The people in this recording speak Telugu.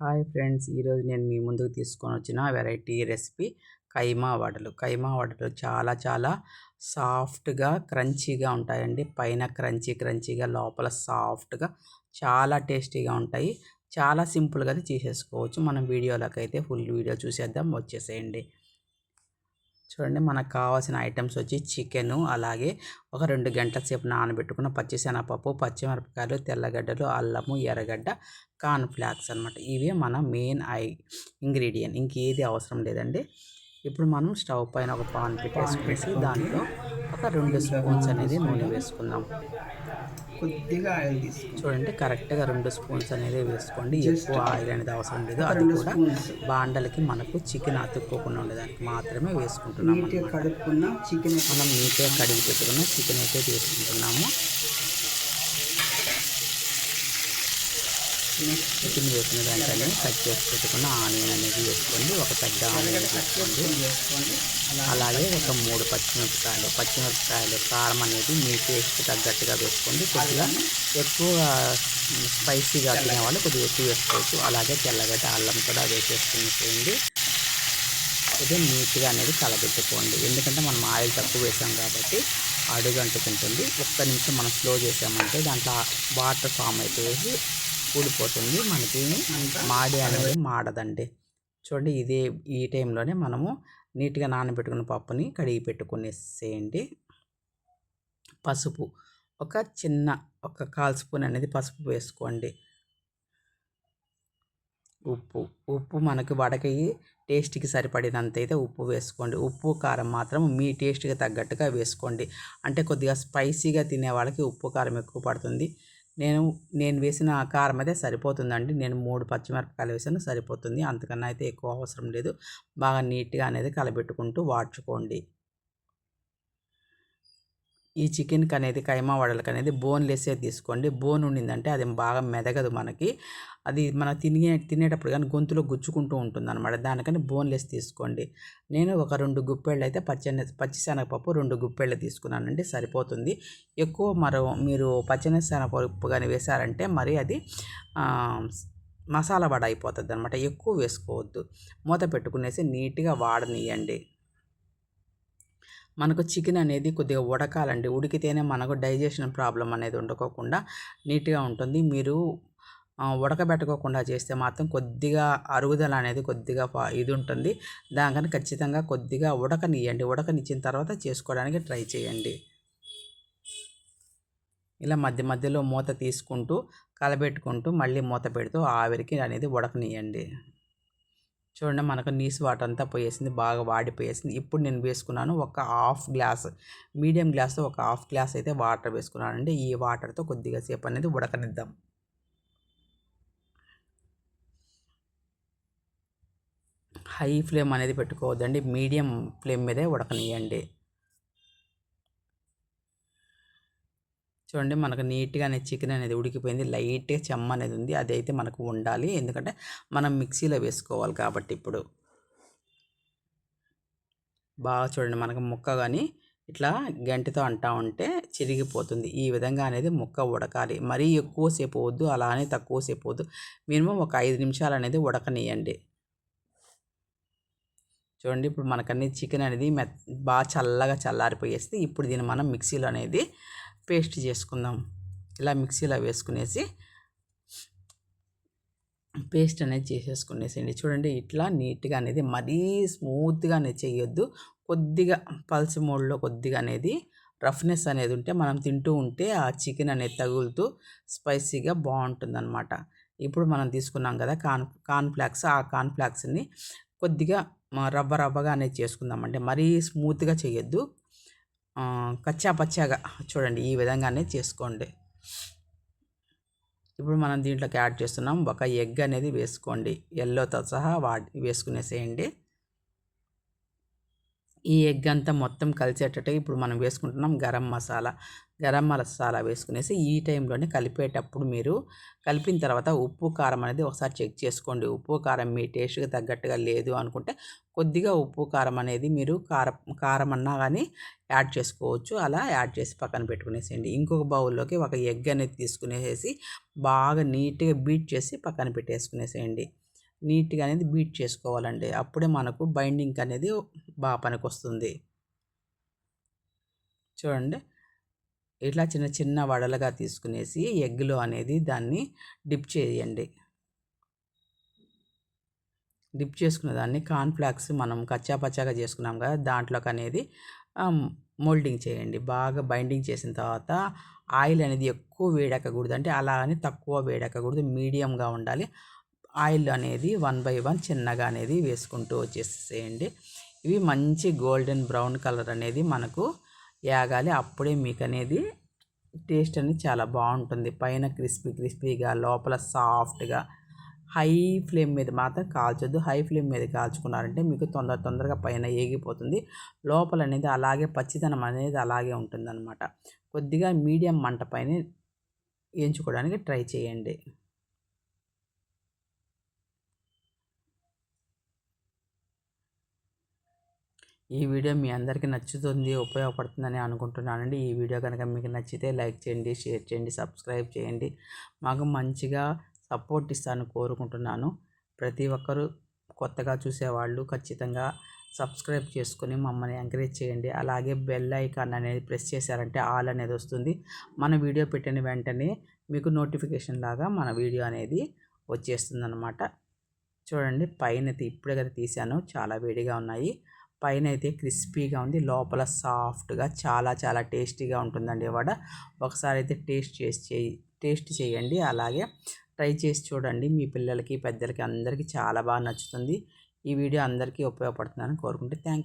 హాయ్ ఫ్రెండ్స్, ఈరోజు నేను మీ ముందుకు తీసుకొని వచ్చిన వెరైటీ రెసిపీ కైమా వడలు. కైమా వడలు చాలా సాఫ్ట్గా క్రంచీగా ఉంటాయండి. పైన క్రంచీగా, లోపల సాఫ్ట్గా చాలా టేస్టీగా ఉంటాయి. చాలా సింపుల్గా అది చేసేసుకోవచ్చు. మనం వీడియోలోకి అయితే ఫుల్ వీడియో చూసేద్దాం, వచ్చేసేయండి. చూడండి, మనకు కావాల్సిన ఐటమ్స్ వచ్చి చికెను, అలాగే ఒక 2 గంటల సేపు నానబెట్టుకున్న పచ్చిశనగపప్పు, పచ్చిమిరపకాయలు, తెల్లగడ్డలు, అల్లము, ఎర్రగడ్డ, కార్న్‌ఫ్లాక్స్ అనమాట. ఇవే మన మెయిన్ ఇంగ్రీడియంట్. ఇంకేది అవసరం లేదండి. ఇప్పుడు మనం స్టవ్ పైన ఒక పాన్ పెట్టేసుకునేసి దాంట్లో ఒక 2 స్పూన్స్ అనేది నూనె వేసుకుందాం. కొద్దిగా ఆయిల్ తీసుకోండి. చూడండి, కరెక్ట్‌గా 2 స్పూన్స్ అనేది వేసుకోండి. జస్ట్ ఎక్కువ ఆయిల్ అనేది అవసరం లేదు. ఒక అది 2 కూడా స్పూన్స్ బాండలకి మనకు చికెన్ అతుక్కోకుండా ఉండడానికి మాత్రమే వేసుకుంటున్నాం నీట్‌గా అనమాట. కడుక్కున్న చికెన్ మనం నీట్గా కడిగి పెట్టుకున్న చికెన్ అయితే తీసుకుంటున్నాము. నెక్స్ట్ చికెన్ వేసిన వెంటనే కట్ చేసి పెట్టుకున్న ఆనియన్ అనేది వేసుకోండి. ఒక పెద్ద ఆనియన్ వేసుకోండి. వేసుకోండి. అలాగే ఒక 3 పచ్చిమిరపకాయలు కారం అనేది మీ టేస్ట్కి తగ్గట్టుగా వేసుకోండి. కొద్దిగా ఎక్కువ స్పైసీగా తినేవాళ్ళు కొద్దిగా ఎక్కువ వేసుకోవచ్చు. అలాగే తెల్లగడ్డ, అల్లం కూడా వేసేసుకుని ఇది నీట్గా అనేది కలబెట్టుకోండి. ఎందుకంటే మనం ఆయిల్ తక్కువ వేసాం కాబట్టి అడుగు అంటుకుంటుంది. ఒక్క నిమిషం మనం స్లో చేసామంటే దాంట్లో వాటర్ ఫామ్ అయిపోయి ఊడిపోతుంది. మనకి మాడి అనేది మాడదండి. చూడండి, ఈ టైంలోనే మనము నీట్గా నానబెట్టుకున్న పప్పుని కడిగి పెట్టుకునేసేయండి. పసుపు ఒక 1/4 స్పూన్ అనేది పసుపు వేసుకోండి. ఉప్పు మనకి వడకి టేస్ట్కి సరిపడినంత అయితే ఉప్పు వేసుకోండి. ఉప్పు కారం మాత్రం మీ టేస్ట్కి తగ్గట్టుగా వేసుకోండి. అంటే కొద్దిగా స్పైసీగా తినే వాళ్ళకి ఉప్పు కారం ఎక్కువ పడుతుంది. నేను వేసిన కారం అయితే సరిపోతుందండి. నేను 3 పచ్చిమిరపకాయలు వేసాను, సరిపోతుంది. అంతకన్నా అయితే ఎక్కువ అవసరం లేదు. బాగా నీట్గా అనేది కలబెట్టుకుంటూ వాడ్చుకోండి. ఈ చికెన్కి అనేది కైమా వడలకి అనేది బోన్లెస్సే తీసుకోండి. బోన్ ఉండిందంటే అది బాగా మెదగదు మనకి. అది మనం తినేటప్పుడు కానీ గొంతులో గుచ్చుకుంటూ ఉంటుందన్నమాట. దానికని బోన్లెస్ తీసుకోండి. నేను ఒక 2 గుప్పెళ్ళు అయితే పచ్చిశనగపప్పు 2 గుప్పెళ్ళు తీసుకున్నానండి, సరిపోతుంది. ఎక్కువ మీరు పచ్చిశనగపప్పు కానీ వేశారంటే మరి అది మసాలా వడ అయిపోతుంది అనమాట. ఎక్కువ వేసుకోవద్దు. మూత పెట్టుకునేసి నీట్గా వాడనియండి. మనకు చికెన్ అనేది కొద్దిగా ఉడకాలండి. ఉడికితేనే మనకు డైజెషన్ ప్రాబ్లం అనేది ఉండకోకుండా నీట్గా ఉంటుంది. మీరు ఉడకబెట్టుకోకుండా చేస్తే మాత్రం కొద్దిగా అరుగుదల అనేది కొద్దిగా ఇది ఉంటుంది. దానికని ఖచ్చితంగా కొద్దిగా ఉడకనియండి. ఉడకనిచ్చిన తర్వాత చేసుకోవడానికి ట్రై చేయండి. ఇలా మధ్యలో మూత తీసుకుంటూ కలబెట్టుకుంటూ మళ్ళీ మూత పెడుతూ ఆవిరికి అనేది ఉడకనియండి. చూడండి, మనకు నీసు వాటర్ అంతా పోయేసింది, బాగా వాడిపోయేసింది. ఇప్పుడు నేను వేసుకున్నాను ఒక హాఫ్ గ్లాస్, మీడియం గ్లాస్తో ఒక హాఫ్ గ్లాస్ అయితే వాటర్ వేసుకున్నానండి. ఈ వాటర్తో కొద్దిగా సేపు అనేది ఉడకనిద్దాం. హై ఫ్లేమ్ అనేది పెట్టుకోవద్దండి, మీడియం ఫ్లేమ్ మీదే ఉడకనియండి. చూడండి, మనకు నీట్గానే చికెన్ అనేది ఉడికిపోయింది. లైట్గా చెమ్మ అనేది ఉంది, అదైతే మనకు ఉండాలి. ఎందుకంటే మనం మిక్సీలో వేసుకోవాలి కాబట్టి. ఇప్పుడు బాగా చూడండి, మనకు ముక్క కానీ ఇట్లా గంటితో అంటా ఉంటే చిరిగిపోతుంది. ఈ విధంగా అనేది ముక్క ఉడకాలి. మరీ ఎక్కువసేపు వద్దు, అలానే తక్కువసేపు వద్దు. మినిమం ఒక 5 నిమిషాలు అనేది ఉడకనియండి. చూడండి, ఇప్పుడు మనకన్నీ చికెన్ అనేది బాగా చల్లగా చల్లారిపోయేస్తే ఇప్పుడు దీన్ని మనం మిక్సీలో అనేది పేస్ట్ చేసుకుందాం. ఇలా మిక్సీలో వేసుకునేసి పేస్ట్ అనేది చేసేసుకునేసేయండి. చూడండి, ఇట్లా నీట్గా అనేది మరీ స్మూత్గా అనేది చేయొద్దు. కొద్దిగా పల్స్ మోడ్లో కొద్దిగా అనేది రఫ్నెస్ అనేది ఉంటే మనం తింటూ ఉంటే ఆ చికెన్ అనేది తగులుతూ స్పైసీగా బాగుంటుందన్నమాట. ఇప్పుడు మనం తీసుకున్నాం కదా కార్న్‌ఫ్లాక్స్, ఆ కార్న్‌ఫ్లాక్స్ని కొద్దిగా రవ్వగా అనేది చేసుకుందామంటే మరీ స్మూత్గా చేయొద్దు. కచ్చా పచ్చాగా చూడండి, ఈ విధంగా అనేది చేసుకోండి. ఇప్పుడు మనం దీంట్లోకి యాడ్ చేస్తున్నాం ఒక ఎగ్ అనేది వేసుకోండి. ఎల్లోతో సహా వేసుకునేసేయండి. ఈ ఎగ్ అంతా మొత్తం కలిసేటట్టు ఇప్పుడు మనం వేసుకుంటున్నాం గరం మసాలా. గరం మసాలా వేసుకునేసి ఈ టైంలోనే కలిపేటప్పుడు మీరు కలిపిన తర్వాత ఉప్పు కారం అనేది ఒకసారి చెక్ చేసుకోండి. ఉప్పు కారం మీ టేస్ట్‌కి తగ్గట్టుగా లేదు అనుకుంటే కొద్దిగా ఉప్పు కారం అనేది మీరు కారం అన్నా కానీ యాడ్ చేసుకోవచ్చు. అలా యాడ్ చేసి పక్కన పెట్టుకునేసేయండి. ఇంకొక బౌల్లోకి ఒక ఎగ్ అనేది తీసుకునేసేసి బాగా నీట్‌గా బీట్ చేసి పక్కన పెట్టేసుకునేసేయండి. నీట్‌గా అనేది బీట్ చేసుకోవాలండి. అప్పుడే మనకు బైండింగ్ అనేది బాగా పనికొస్తుంది. చూడండి. ఇట్లా చిన్న చిన్న వడలుగా తీసుకునేసి ఎగ్‌లో అనేది దాన్ని డిప్ చేయండి. డిప్ చేసుకున్న దాన్ని కార్న్‌ఫ్లాక్స్ మనం కచ్చా పచ్చాగా చేసుకున్నాం కదా! దాంట్లోకి అనేది మోల్డింగ్ చేయండి. బాగా బైండింగ్ చేసిన తర్వాత ఆయిల్ అనేది ఎక్కువ వేడెక్కకూడదు. అంటే అలా అని తక్కువ వేడెక్కకూడదు. మీడియంగా ఉండాలి. ఆయిల్ అనేది 1 బై 1 చిన్నగా అనేది వేసుకుంటూ వచ్చేసేయండి. ఇవి మంచి గోల్డెన్ బ్రౌన్ కలర్ అనేది మనకు యాగాలి. అప్పుడే మీకనేది టేస్ట్ అనేది చాలా బాగుంటుంది. పైన క్రిస్పీగా లోపల సాఫ్ట్‌గా. హై ఫ్లేమ్ మీద మాత్రం కాల్చొద్దు. హై ఫ్లేమ్ మీద కాల్చుకున్నారంటే మీకు తొందరగా పైన ఏగిపోతుంది. లోపల అనేది అలాగే పచ్చిదనం అనేది అలాగే ఉంటుందన్నమాట. కొద్దిగా మీడియం మంట పైన ఎంచుకోవడానికి ట్రై చేయండి. ఈ వీడియో మీ అందరికీ నచ్చుతుంది, ఉపయోగపడుతుందని అనుకుంటున్నానండి. ఈ వీడియో కనుక మీకు నచ్చితే లైక్ చేయండి, షేర్ చేయండి, సబ్స్క్రైబ్ చేయండి. మాకు మంచిగా సపోర్ట్ ఇస్తారని కోరుకుంటున్నాను. ప్రతి ఒక్కరూ కొత్తగా చూసేవాళ్ళు ఖచ్చితంగా సబ్స్క్రైబ్ చేసుకొని మమ్మల్ని ఎంకరేజ్ చేయండి. అలాగే బెల్ ఐకాన్ అనేది ప్రెస్ చేశారంటే ఆల్ అనేది వస్తుంది. మన వీడియో పెట్టిన వెంటనే మీకు నోటిఫికేషన్ లాగా మన వీడియో అనేది వచ్చేస్తుందన్నమాట. చూడండి, పైన ఇప్పుడే కదా తీసాను, చాలా వేడిగా ఉన్నాయి. పైన అయితే క్రిస్పీగా ఉంది, లోపల సాఫ్ట్గా చాలా టేస్టీగా ఉంటుందండి వడ. ఒకసారి అయితే టేస్ట్ చేయండి. అలాగే ట్రై చేసి చూడండి. మీ పిల్లలకి పెద్దలకి అందరికీ చాలా బాగా నచ్చుతుంది. ఈ వీడియో అందరికీ ఉపయోగపడుతుందని కోరుకుంటే థ్యాంక్